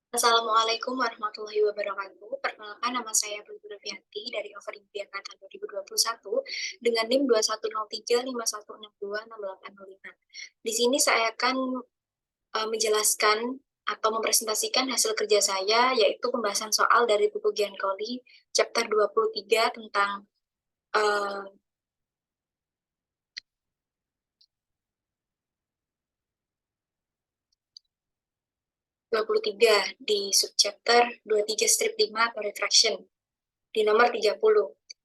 Assalamualaikum warahmatullahi wabarakatuh. Perkenalkan, nama saya Putu Novianti dari Olimpiade Angkatan 2021 dengan NIM 210351626805. Di sini saya akan menjelaskan atau mempresentasikan hasil kerja saya, yaitu pembahasan soal dari buku Giancoli chapter 23 tentang uh, 23 di subchapter 23 strip 5 atau refraction di nomor 30.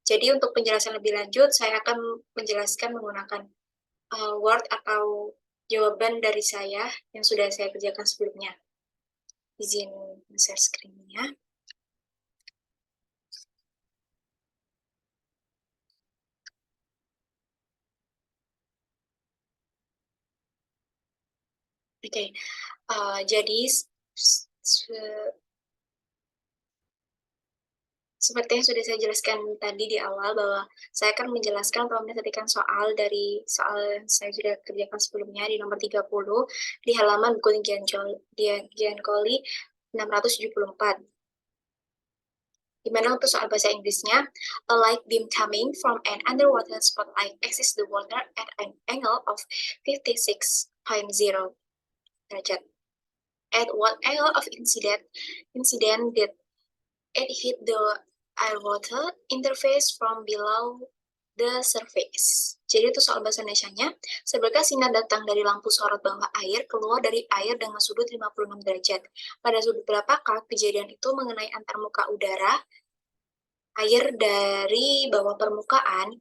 Jadi untuk penjelasan lebih lanjut, saya akan menjelaskan menggunakan Word atau jawaban dari saya yang sudah saya kerjakan sebelumnya. Izin share screen-nya. Oke, jadi seperti yang sudah saya jelaskan tadi di awal, bahwa saya akan menjelaskan atau mempresentasikan soal dari soal yang saya sudah kerjakan sebelumnya di nomor 30 di halaman buku Giancoli 674. Di mana untuk soal bahasa Inggrisnya, a light beam coming from an underwater spotlight exits the water at an angle of 56.0 derajat. At what angle of incident did it hit the air water interface from below the surface? Jadi itu soal bahasa Indonesia-nya, seberapa sinar datang dari lampu sorot bawah air keluar dari air dengan sudut 56 derajat. Pada sudut berapakah kejadian itu mengenai antarmuka udara, air dari bawah permukaan,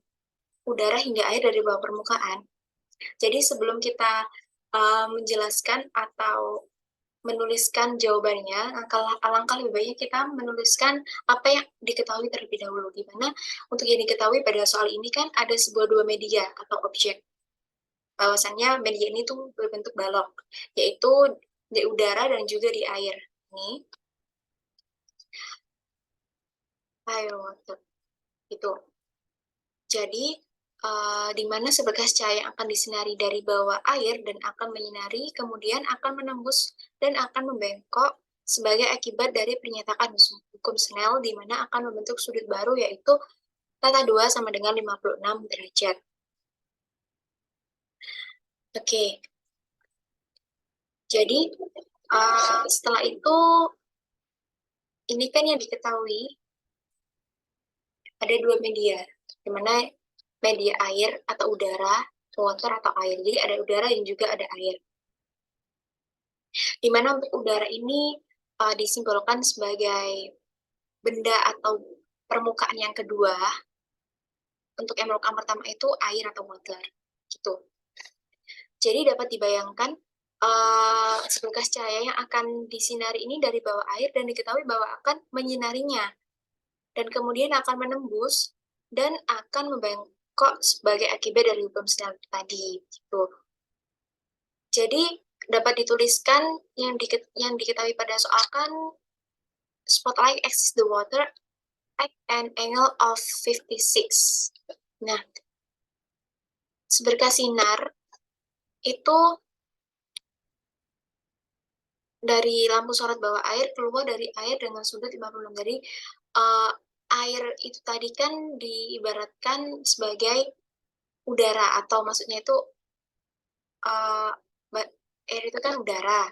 udara hingga air dari bawah permukaan. Jadi sebelum kita menjelaskan atau menuliskan jawabannya, alangkah lebih baiknya kita menuliskan apa yang diketahui terlebih dahulu. Di mana untuk yang diketahui pada soal ini kan ada sebuah dua media atau objek. Bahwasannya media ini tuh berbentuk balok, yaitu di udara dan juga di air. Ini air water itu. Jadi di mana seberkas cahaya yang akan disinari dari bawah air dan akan menyinari, kemudian akan menembus dan akan membengkok sebagai akibat dari pernyataan hukum Snell, di mana akan membentuk sudut baru, yaitu tata 2 sama dengan 56 derajat. Oke, jadi setelah itu, ini kan yang diketahui ada dua media, di mana media air atau udara, water atau air. Jadi ada udara dan juga ada air. Di mana untuk udara ini disimbolkan sebagai benda atau permukaan yang kedua. Untuk yang permukaan pertama itu air atau water, gitu. Jadi dapat dibayangkan seberkas cahaya yang akan disinari ini dari bawah air dan diketahui bahwa akan menyinarinya dan kemudian akan menembus dan akan membengkok sebagai akibat dari hukum Snell tadi, gitu. Jadi dapat dituliskan yang diketahui pada soal kan spotlight exits the water at an angle of 56. Nah, seberkas sinar itu dari lampu sorot bawah air keluar dari air dengan sudut 56. Jadi air itu tadi kan diibaratkan sebagai udara, atau maksudnya itu air itu kan udara.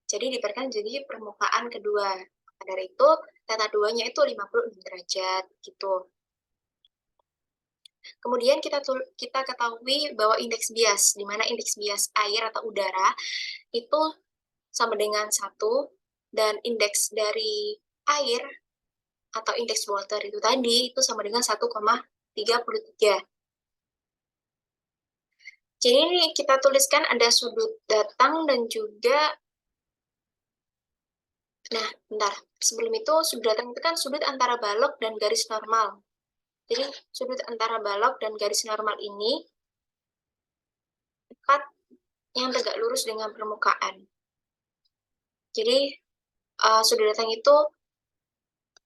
Jadi diibaratkan jadi permukaan kedua. Dari itu tata duanya itu 56 derajat gitu. Kemudian kita ketahui bahwa indeks bias, di mana indeks bias air atau udara itu sama dengan 1, dan indeks dari air atau indeks water itu tadi itu sama dengan 1,33. Jadi ini kita tuliskan ada sudut datang dan juga, nah bentar, sebelum itu sudut datang itu kan sudut antara balok dan garis normal. Jadi sudut antara balok dan garis normal ini tepat yang tegak lurus dengan permukaan. Jadi sudut datang itu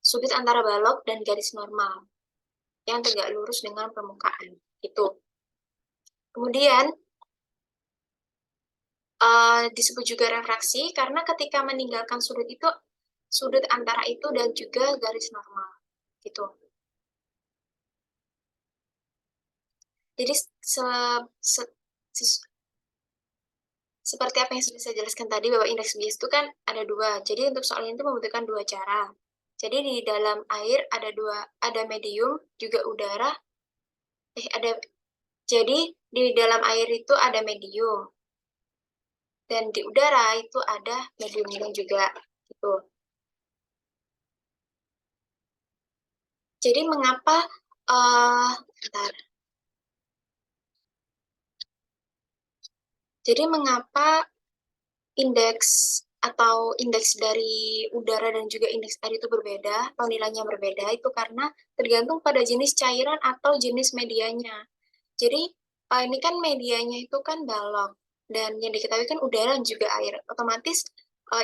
sudut antara balok dan garis normal yang tegak lurus dengan permukaan. Itu. Kemudian disebut juga refraksi karena ketika meninggalkan sudut itu sudut antara itu dan juga garis normal, gitu. Jadi seperti apa yang sudah saya jelaskan tadi bahwa indeks bias itu kan ada dua. Jadi untuk soal ini itu membutuhkan dua cara. Jadi di dalam air ada medium juga udara. Jadi di dalam air itu ada medium dan di udara itu ada medium juga gitu. Jadi mengapa bentar. Jadi mengapa indeks indeks dari udara dan juga indeks air itu berbeda, atau nilainya berbeda, itu karena tergantung pada jenis cairan atau jenis medianya. Jadi ini kan medianya itu kan balon, dan yang diketahui kan udara dan juga air. Otomatis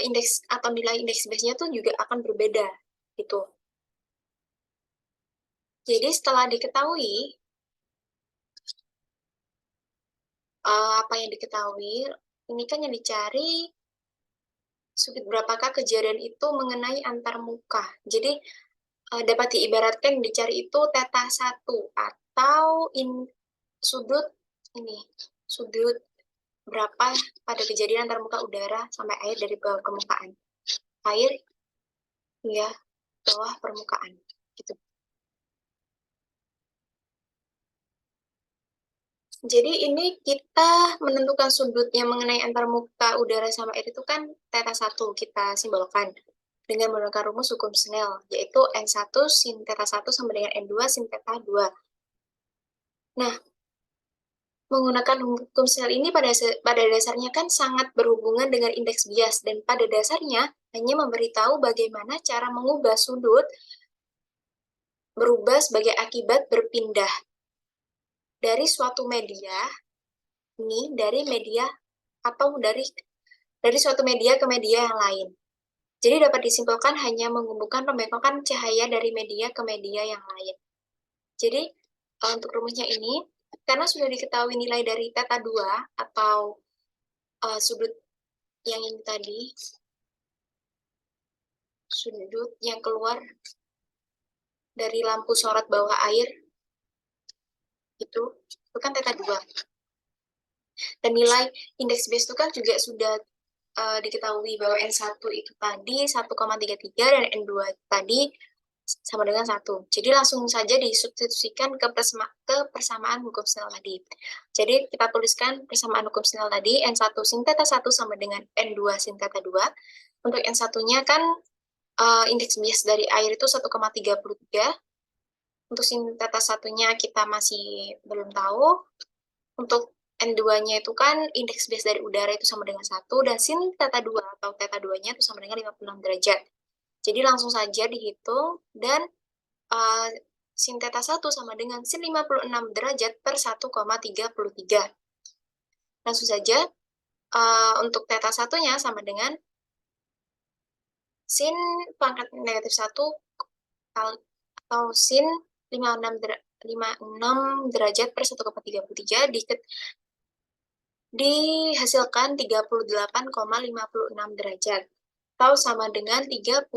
indeks atau nilai indeks biasnya tuh juga akan berbeda gitu. Jadi setelah diketahui apa yang diketahui, ini kan yang dicari sudut berapakah kejadian itu mengenai antar muka. Jadi dapat diibaratkan yang dicari itu theta 1 atau sudut ini sudut berapa pada kejadian antar muka udara sampai air dari bawah permukaan air hingga bawah permukaan gitu. Jadi ini kita menentukan sudut yang mengenai antar muka udara sama air itu kan theta 1 kita simbolkan dengan menggunakan rumus hukum Snell, yaitu N1 sin theta 1 sama dengan N2 sin theta 2. Nah, menggunakan hukum Snell ini pada dasarnya kan sangat berhubungan dengan indeks bias, dan pada dasarnya hanya memberitahu bagaimana cara mengubah sudut berubah sebagai akibat berpindah dari suatu media, dari media atau dari suatu media ke media yang lain. Jadi dapat disimpulkan hanya menghubungkan pembengkokan cahaya dari media ke media yang lain. Jadi untuk rumusnya ini, karena sudah diketahui nilai dari theta 2 atau sudut yang ini tadi, sudut yang keluar dari lampu sorot bawah air, itu kan theta 2. Dan nilai indeks bias itu kan juga sudah diketahui bahwa N1 itu tadi 1,33 dan N2 tadi sama dengan 1. Jadi langsung saja disubstitusikan ke persamaan hukum Snell tadi. Jadi kita tuliskan persamaan hukum Snell tadi, N1 sin theta 1 sama dengan N2 sin theta 2. Untuk N1-nya kan indeks bias dari air itu 1,33. Untuk sin theta 1-nya kita masih belum tahu. Untuk N2-nya itu kan indeks bias dari udara itu sama dengan 1, dan sin theta 2 atau theta 2-nya itu sama dengan 56 derajat. Jadi langsung saja dihitung, dan sin theta 1 sama dengan sin 56 derajat per 1,33. Langsung saja untuk theta 1-nya sama dengan sin pangkat negatif 1 atau sin 56 derajat per 1,33 dihasilkan 38,56 derajat atau sama dengan 38,6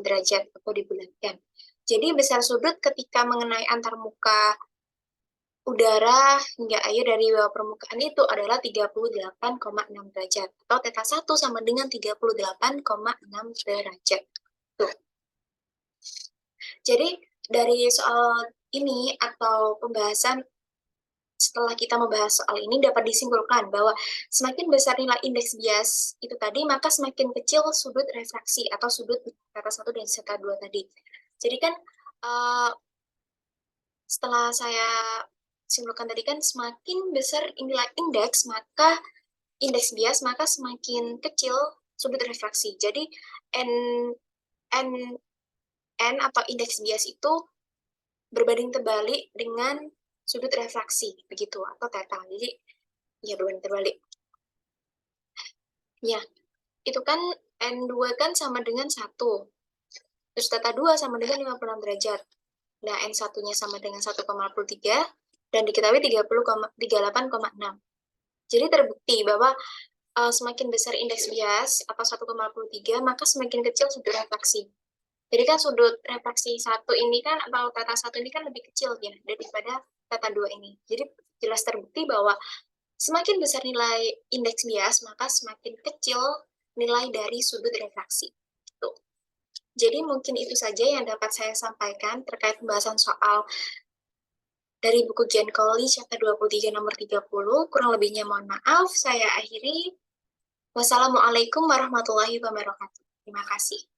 derajat atau dibulatkan. Jadi besar sudut ketika mengenai antar muka udara hingga air dari bawah permukaan itu adalah 38,6 derajat atau theta 1 sama dengan 38,6 derajat. Tuh. Jadi dari soal ini atau pembahasan, setelah kita membahas soal ini dapat disimpulkan bahwa semakin besar nilai indeks bias itu tadi, maka semakin kecil sudut refraksi atau sudut theta 1 dan theta 2 tadi. Jadi kan setelah saya simpulkan tadi kan semakin besar nilai indeks, maka indeks bias, maka semakin kecil sudut refraksi. Jadi N atau indeks bias itu berbanding terbalik dengan sudut refraksi, begitu, atau theta. Jadi, ya berbanding terbalik. Ya, itu kan N2 kan sama dengan 1. Terus theta 2 sama dengan 56 derajat. Nah, N1-nya sama dengan 1,43 dan diketahui 38,6. Jadi terbukti bahwa semakin besar indeks bias atau 1,53, maka semakin kecil sudut refraksi. Jadi kan sudut refraksi 1 ini kan, atau tata 1 ini kan lebih kecil ya daripada tata 2 ini. Jadi jelas terbukti bahwa semakin besar nilai indeks bias, maka semakin kecil nilai dari sudut refraksi. Gitu. Jadi mungkin itu saja yang dapat saya sampaikan terkait pembahasan soal dari buku Gen College chapter 23 nomor 30. Kurang lebihnya mohon maaf, saya akhiri. Wassalamualaikum warahmatullahi wabarakatuh. Terima kasih.